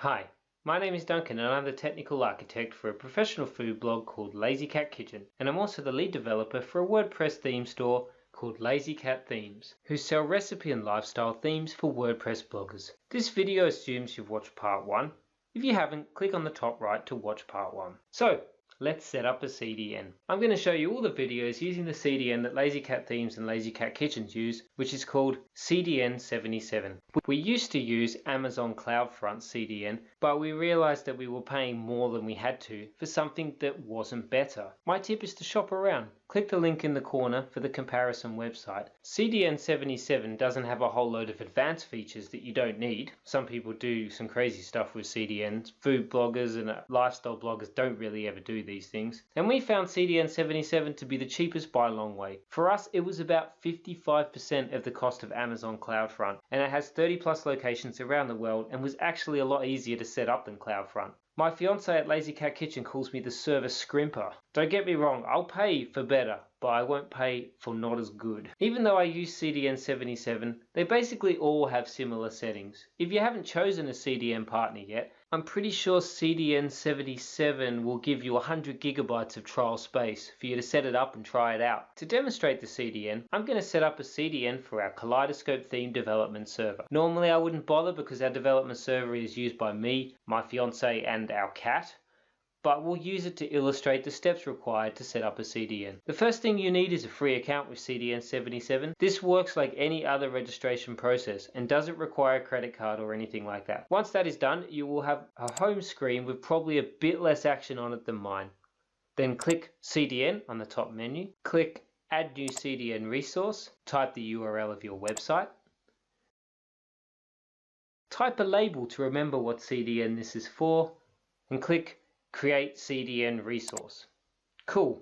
Hi, my name is Duncan and I'm the technical architect for a professional food blog called Lazy Cat Kitchen, and I'm also the lead developer for a WordPress theme store called Lazy Cat Themes, who sell recipe and lifestyle themes for WordPress bloggers. This video assumes you've watched part 1. If you haven't, click on the top right to watch part 1. So, let's set up a CDN. I'm going to show you all the videos using the CDN that Lazy Cat Themes and Lazy Cat Kitchens use, which is called CDN 77. We used to use Amazon CloudFront CDN, but we realized that we were paying more than we had to for something that wasn't better. My tip is to shop around. Click the link in the corner for the comparison website. CDN 77 doesn't have a whole load of advanced features that you don't need. Some people do some crazy stuff with CDNs. Food bloggers and lifestyle bloggers don't really ever do these things. And we found CDN 77 to be the cheapest by a long way. For us, it was about 55% of the cost of Amazon CloudFront, and it has 30 plus locations around the world and was actually a lot easier to set up than CloudFront. My fiance at Lazy Cat Kitchen calls me the service scrimper. Don't get me wrong, I'll pay for better, but I won't pay for not as good. Even though I use CDN 77, they basically all have similar settings. If you haven't chosen a CDN partner yet, I'm pretty sure CDN 77 will give you 100 gigabytes of trial space for you to set it up and try it out. To demonstrate the CDN, I'm going to set up a CDN for our Kaleidoscope theme development server. Normally I wouldn't bother because our development server is used by me, my fiance and our cat, but we'll use it to illustrate the steps required to set up a CDN. The first thing you need is a free account with CDN 77. This works like any other registration process and doesn't require a credit card or anything like that. Once that is done, you will have a home screen with probably a bit less action on it than mine. Then click CDN on the top menu, click Add New CDN Resource, type the URL of your website, type a label to remember what CDN this is for, and click Create CDN Resource. Cool,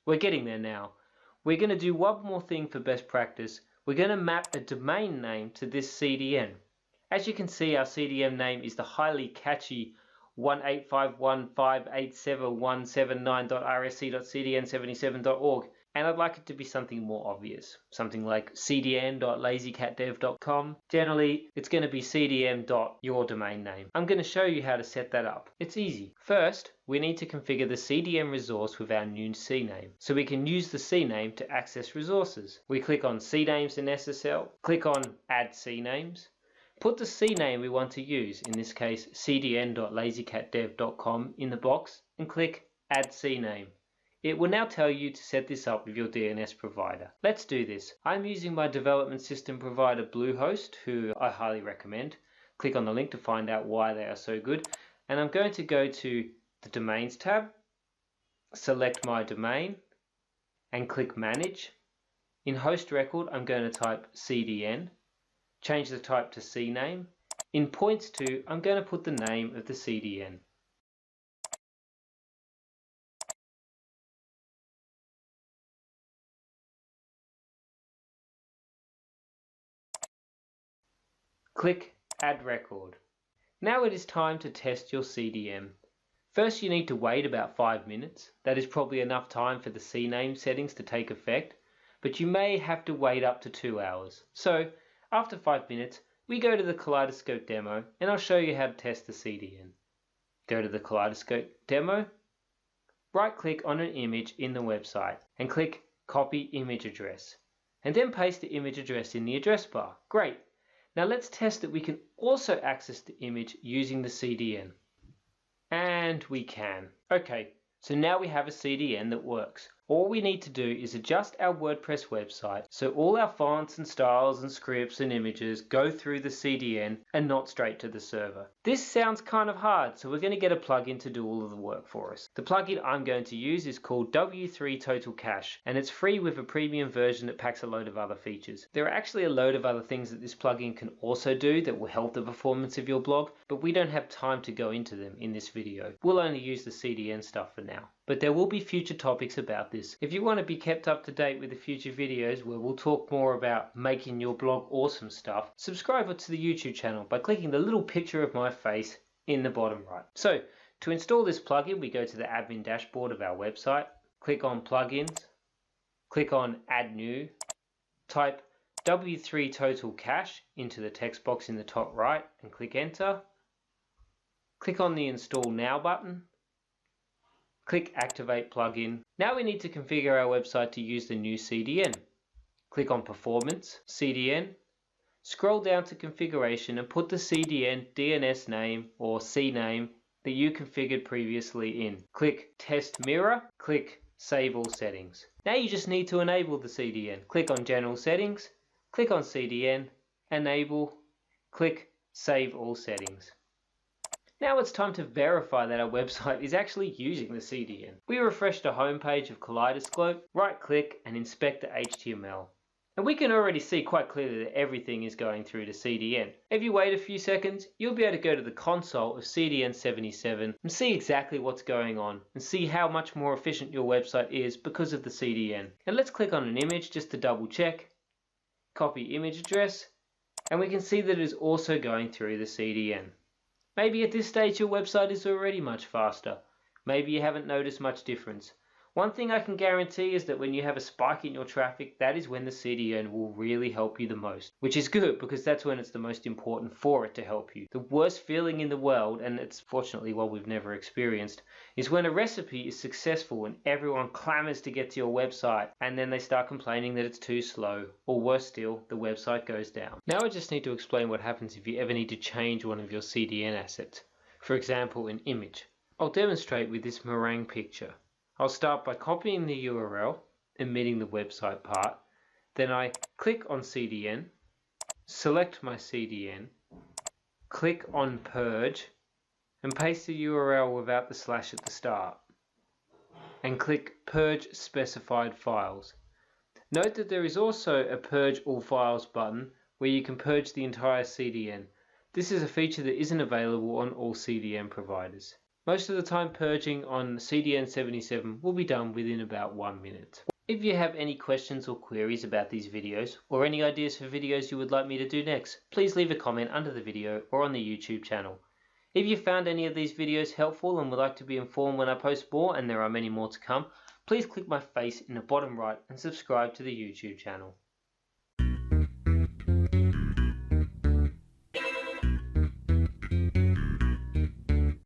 we're getting there now. We're going to do one more thing for best practice. We're going to map a domain name to this CDN. As you can see, our CDN name is the highly catchy 18515871779.rsc.cdn77.org, and I'd like it to be something more obvious, something like cdn.lazycatdev.com. Generally, it's going to be cdn.your domain name. I'm going to show you how to set that up. It's easy. First, we need to configure the CDN resource with our new CNAME, so we can use the CNAME to access resources. We click on CNAMEs in SSL, click on Add CNAMEs, put the CNAME we want to use, in this case cdn.lazycatdev.com, in the box and click Add CNAME. It will now tell you to set this up with your DNS provider. Let's do this. I'm using my development system provider Bluehost, who I highly recommend. Click on the link to find out why they are so good. And I'm going to go to the Domains tab, select my domain and click Manage. In host record, I'm going to type CDN, change the type to CNAME. In points to, I'm going to put the name of the CDN. Click Add Record. Now it is time to test your CDN. First you need to wait about 5 minutes. That is probably enough time for the CNAME settings to take effect, but you may have to wait up to 2 hours. So after 5 minutes, we go to the Kaleidoscope demo and I'll show you how to test the CDN. Go to the Kaleidoscope demo, right click on an image in the website and click Copy Image Address, and then paste the image address in the address bar. Great! Now let's test that we can also access the image using the CDN. And we can. Okay, so now we have a CDN that works. All we need to do is adjust our WordPress website so all our fonts and styles and scripts and images go through the CDN and not straight to the server. This sounds kind of hard, so we're going to get a plugin to do all of the work for us. The plugin I'm going to use is called W3 Total Cache, and it's free with a premium version that packs a load of other features. There are actually a load of other things that this plugin can also do that will help the performance of your blog, but we don't have time to go into them in this video. We'll only use the CDN stuff for now. But there will be future topics about this. If you want to be kept up to date with the future videos where we'll talk more about making your blog awesome stuff, subscribe to the YouTube channel by clicking the little picture of my face in the bottom right. So to install this plugin, we go to the admin dashboard of our website, click on Plugins, click on Add New, type W3 Total Cache into the text box in the top right and click Enter. Click on the Install Now button. Click Activate Plugin. Now we need to configure our website to use the new CDN. Click on Performance, CDN. Scroll down to Configuration and put the CDN DNS name or CNAME that you configured previously in. Click Test Mirror. Click Save All Settings. Now you just need to enable the CDN. Click on General Settings. Click on CDN. Enable. Click Save All Settings. Now it's time to verify that our website is actually using the CDN. We refresh the home page of Kaleidoscope, right click and inspect the HTML. And we can already see quite clearly that everything is going through the CDN. If you wait a few seconds, you'll be able to go to the console of CDN 77 and see exactly what's going on and see how much more efficient your website is because of the CDN. And let's click on an image just to double check, copy image address, and we can see that it is also going through the CDN. Maybe at this stage your website is already much faster. Maybe you haven't noticed much difference. One thing I can guarantee is that when you have a spike in your traffic, that is when the CDN will really help you the most. Which is good because that's when it's the most important for it to help you. The worst feeling in the world, and it's fortunately one we've never experienced, is when a recipe is successful and everyone clamors to get to your website and then they start complaining that it's too slow, or worse still, the website goes down. Now I just need to explain what happens if you ever need to change one of your CDN assets. For example, an image. I'll demonstrate with this meringue picture. I'll start by copying the URL, omitting the website part. Then I click on CDN, select my CDN, click on Purge, and paste the URL without the slash at the start. And click Purge Specified Files. Note that there is also a Purge All Files button where you can purge the entire CDN. This is a feature that isn't available on all CDN providers. Most of the time purging on CDN 77 will be done within about 1 minute. If you have any questions or queries about these videos, or any ideas for videos you would like me to do next, please leave a comment under the video or on the YouTube channel. If you found any of these videos helpful and would like to be informed when I post more, and there are many more to come, please click my face in the bottom right and subscribe to the YouTube channel.